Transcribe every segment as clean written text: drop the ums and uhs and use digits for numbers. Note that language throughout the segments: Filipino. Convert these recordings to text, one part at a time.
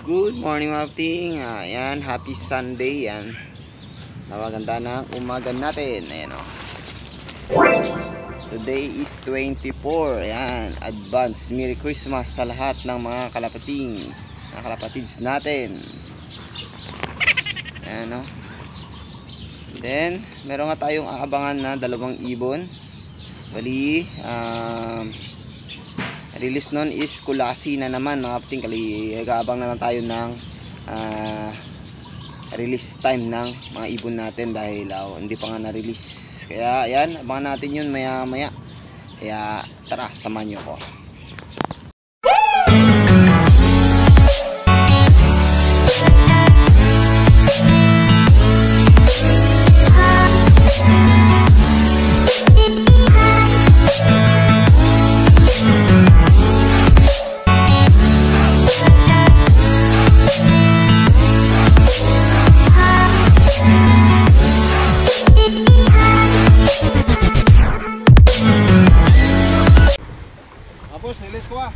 Good morning mga kapting. Ayan, happy Sunday yan. Nawaganda ng umaga natin. Ayan o. Today is 24. Ayan, advance Merry Christmas sa lahat ng mga kalapating, mga kalapatids natin. Ayan o. Then, meron nga tayong aabangan na dalawang ibon. Bali, release nun is kulasi na naman mga kapting. Nag-aabang na lang tayo ng release time ng mga ibon natin dahil hindi pa nga na-release. Kaya ayan, abangan natin yun maya maya. Kaya tara, samahan nyo ko. Tapos, release ko ah.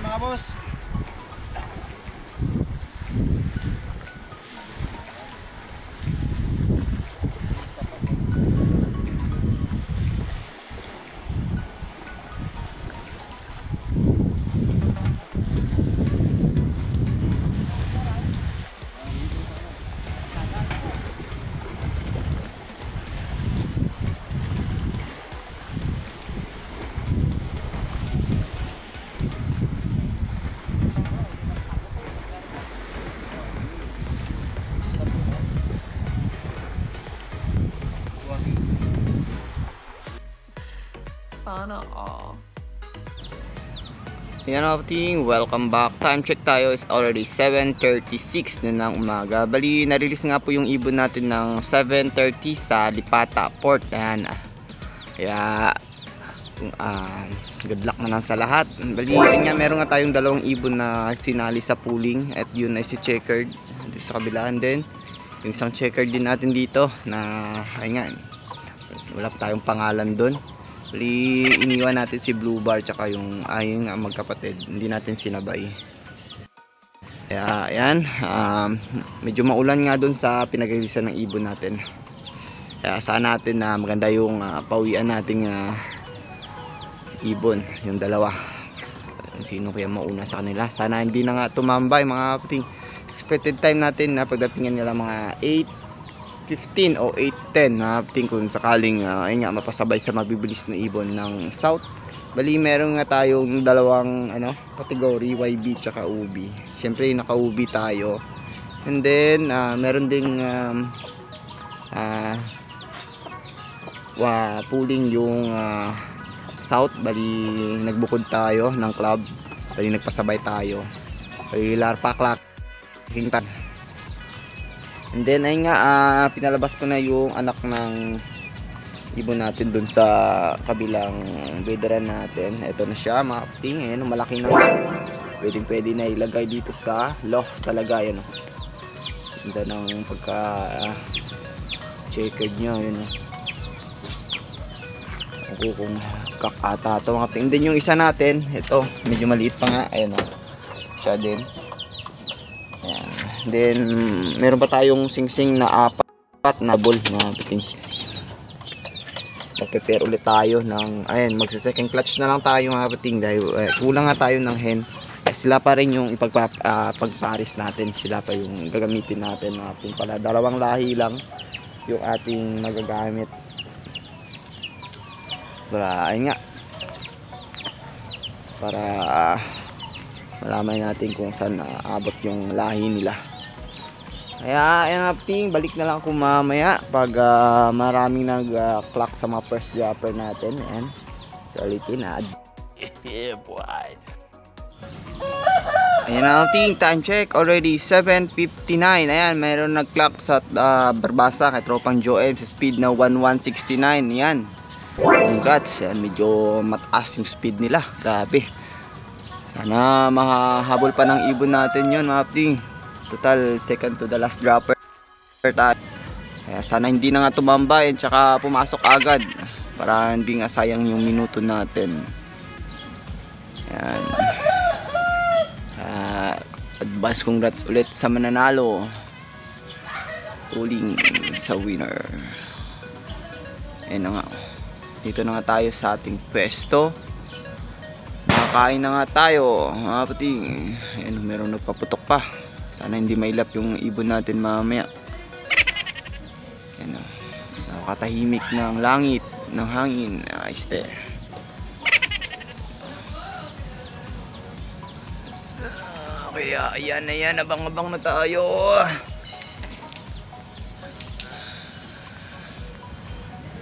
Mga boss. Sana all. Yan mga kapting, welcome back. Time check tayo is already 7:36 na ng umaga. Bali, na-release nga po yung ibon natin ng 7:30 sa Lipata Port. Ayan. Kaya good luck na lang sa lahat. Bali, yun nga, meron nga tayong dalawang ibon na sinali sa pooling. At yun ay si Checkered dito sa kabilaan din. Yung isang Checkered din natin dito na ayun nga, wala pa tayong pangalan doon. Bali, iniwan natin si Blue Bar tsaka yung ayun nga magkapatid, hindi natin sinabay. Kaya ayan, medyo maulan nga dun sa pinag-releasean ng ibon natin. Kaya saan natin na maganda yung pauwian nating ibon, yung dalawa. Sino kaya mauna sa kanila? Sana hindi na nga tumambay mga kapatid. Expected time natin na pagdating nila mga 8:15 o 8:10 na tingin kung sakaling ayun nga mapasabay sa mabibilis na ibon ng South. Bali, meron nga tayong dalawang category, YB tsaka UB. Syempre naka UB tayo. And then meron ding pooling yung South. Bali, nagbukod tayo ng club. Bali, nagpasabay tayo. Bali, larpaklak hintan. And then ayun nga, pinalabas ko na yung anak ng ibon natin dun sa kabilang veteran natin. Ito na siya mga kapting. Ayan, malaki na nga. Pwede na ilagay dito sa loft talaga. Ayan, ganda ng pagka checkered nya. Ayan, kung kakata ito mga kapting. And then yung isa natin, ito medyo maliit pa nga. Ayan, siya din. Ayan. Then meron pa tayong singsing na apat na ball mga kapatid. Mag-prepare ulit tayo ng magsa-second clutch na lang tayo mga kapatid dahil kulang nga tayo ng hen. Sila pa rin yung pagparis natin, sila pa yung gagamitin natin mga kapatid. Pala dalawang lahi lang yung ating magagamit. Ayun nga, para malaman natin kung saan aabot yung lahi nila. Kaya ayan mga ting, balik na lang ako mamaya pag maraming nag-clock sa mga first dropper natin. Ayan, quality na. Yeah, boy. Ayan na ting, time check, already 7:59. Ayan, mayroon nag-clock sa Barbasa kay tropang Joem sa speed na 1169. Ayan, congrats. Ayan, medyo mataas yung speed nila, grabe. Sana mahahabol pa ng ibon natin yun mga ting. Total second to the last dropper tayo. Kaya sana hindi na nga tumambay at saka pumasok agad para hindi nga sayang yung minuto natin. Ayan. Advance congrats ulit sa mananalo. Uling sa winner. Ayan na nga. Dito na nga tayo sa ating pwesto. Nakakain na nga tayo mga pating. Ayan, meron nagpaputok pa. Sana hindi mailap yung ibon natin mamaya. Ayan o. Nakakatahimik ng langit, ng hangin. Ayos there. Kaya ayan na yan. Abang-abang na tayo.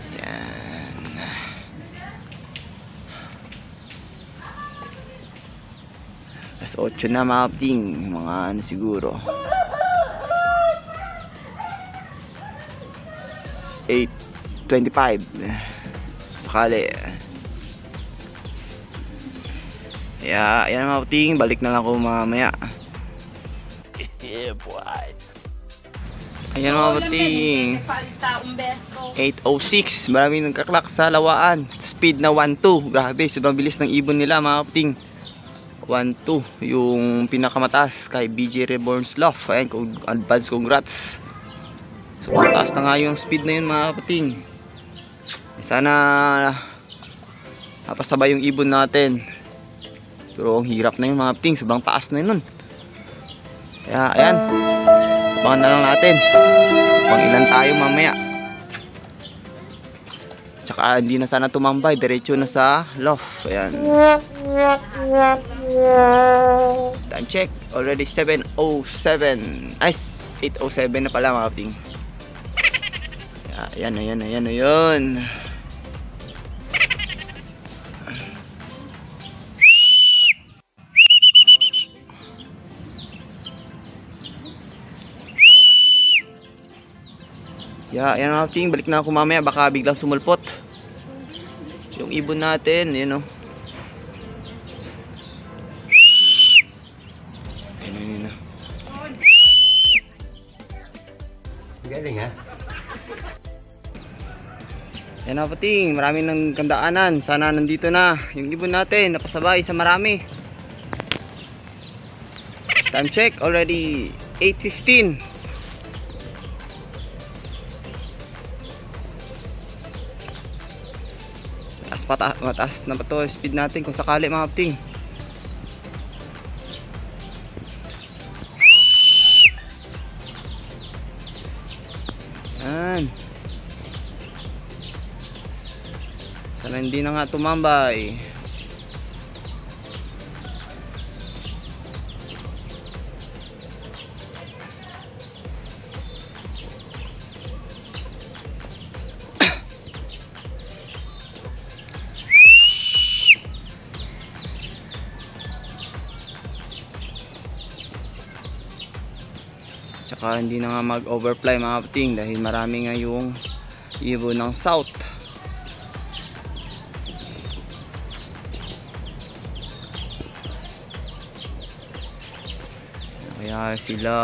Ayan. Alas 8 na mga ting, mga ano siguro 8:25 sakali. Kaya ayan mga ting, balik na lang ako mamaya. Yeah, boy. Ayan mga ting, 8:06, maraming nagkaklak sa lawaan, speed na 1.2. Grabe, sobrang bilis ng ibon nila mga ting. 1-2 yung pinakamataas kay BJ Reborn's Love. Ayan, advance congrats. So mataas na nga yung speed na yun mga kapating. Sana napasabay yung ibon natin. Pero ang hirap na yun mga kapating, sobrang taas na yun. Kaya ayan, abangan na lang natin kung ilan tayo mamaya. Tsaka hindi na sana tumambay, diretso na sa loft. Ayan, time check, already 7:07. Ay, 8:07 na pala mga kapating. Ayan, ayan, ayan, ayan. Ayan mga kapating, balik na ako mamaya, baka biglang sumulpot yung ibon natin, yun o. Ayun, yun o. Galing ha? Yan mga kapating, maraming nang kandaanan. Sana nandito na yung ibon natin, napasabay sa marami. Time check, already 8:15. Mataas na ba to speed natin kung sakali mga kapating. Yan. Sana hindi na nga tumambay. Tsaka hindi na nga mag-overfly mga kapating dahil marami nga yung ibon ng south. Kaya sila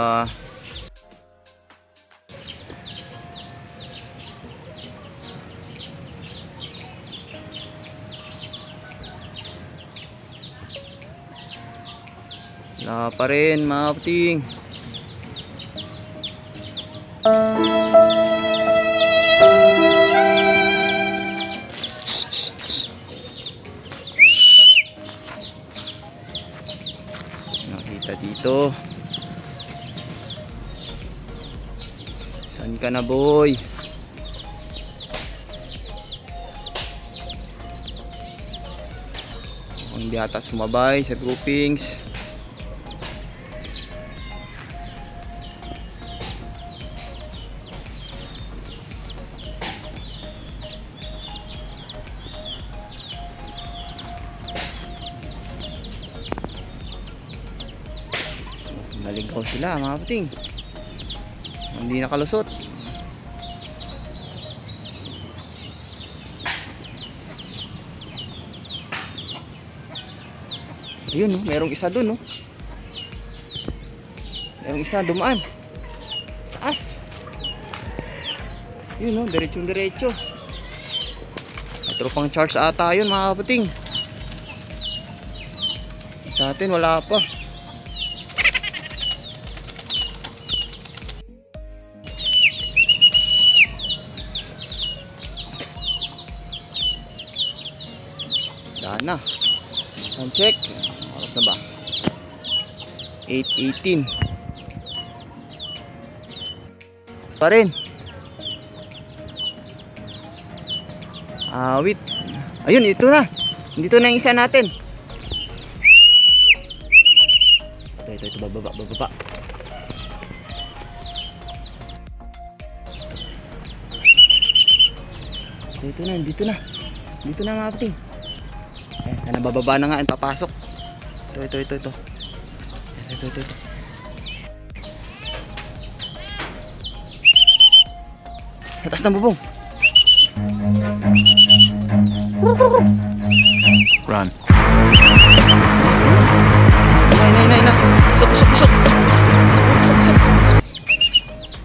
wala pa rin mga kapating. Nakita dito. Saan ka na boy? Hindi ata sumabay sa groupings. Naligaw sila mga kaputing. Hindi nakalusot. Ayun no, merong isa dun no. Merong isa dumaan. Taas. Yun no, diretso. Tropang charge ata yun mga kaputing. Sa atin wala pa. Daan na. Time check. Oras na ba? 8:18 pa rin. Wait. Ayun, ito na. Dito na yung isa natin. Ito, bababa. Dito na mga kaputing. Sana bababa na nga, papasok. Ito. Tatas ng bubong. Run. Nay. Pusok.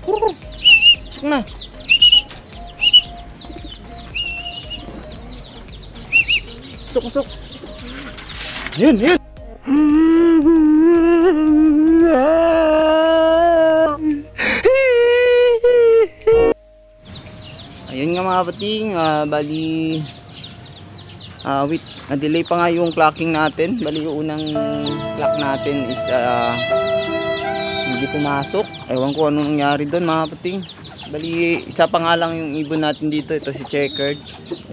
Pusok na. Pusok. Yun. Ayun nga mga kaputing, bali wait, na-delay pa nga yung clocking natin. Bali yung unang clock natin is hindi pumasok. Ewan ko anong nangyari doon mga kaputing. Bali isa pa nga lang yung ibon natin dito. Ito si Checkered.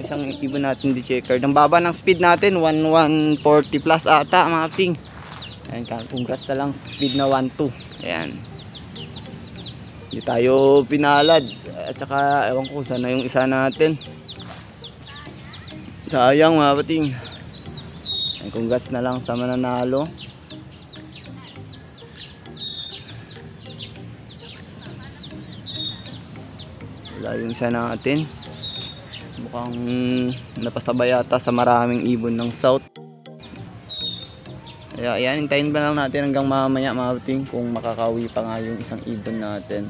Isang ibon natin di Checkered. Ang baba ng speed natin 1140 plus ata mga kaputing. Ayan, congrats na lang, speed na 12. Ayan, hindi tayo pinalad. At saka ewan ko sana yung isa natin. Sayang mga kaputing. Congrats na lang sa mananalo. Wala yung isa natin. Mukhang napasabay yata sa maraming ibon ng south. Kaya ayan, hintayin ba lang natin hanggang mamaya mga kaputing kung makakawi pa nga yung isang ibon natin.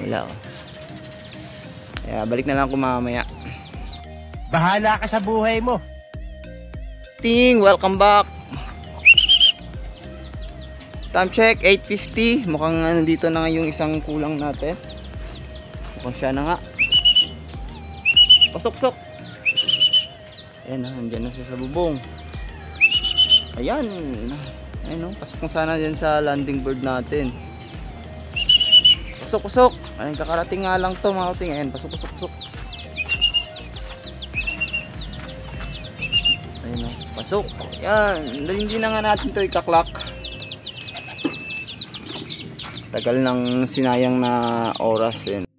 Wala ko. Kaya balik na lang ako mamaya. Bahala ka sa buhay mo. Ting, welcome back. Time check 8:50. Mukhang nandito na nga yung isang kulang natin. Mukhang siya na nga. Pasok. Ayan na, nandiyan na siya sa bubong. Ayan. Ayun, pasok na sana dyan sa landing bird natin. Pasok. Ayun, kakarating nga lang to mga kaputing. Ayan, pasok. Ayun o, pasok. Ayan, hindi na nga natin to ikaklak. Tagal ng sinayang na oras eh.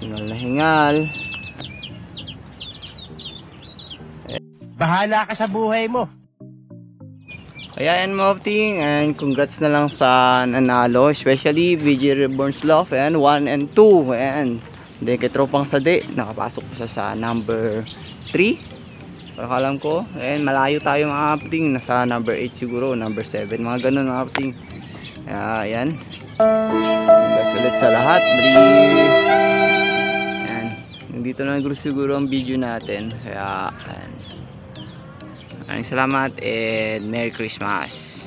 Hingal na hingal. Bahala ka sa buhay mo. Kaya yan mga kaputing, and congrats na lang sa nanalo, especially VG Reborn's Love, and 1 and 2, and then kay Tropang Sade, nakapasok pa siya sa number 3, para alam ko, and malayo tayo mga kaputing, nasa number 8 siguro, number 7, mga ganun mga kaputing. Kaya yan, congrats ulit sa lahat, yan, dito na siguro ang video natin, kaya yan. Maraming salamat and Merry Christmas.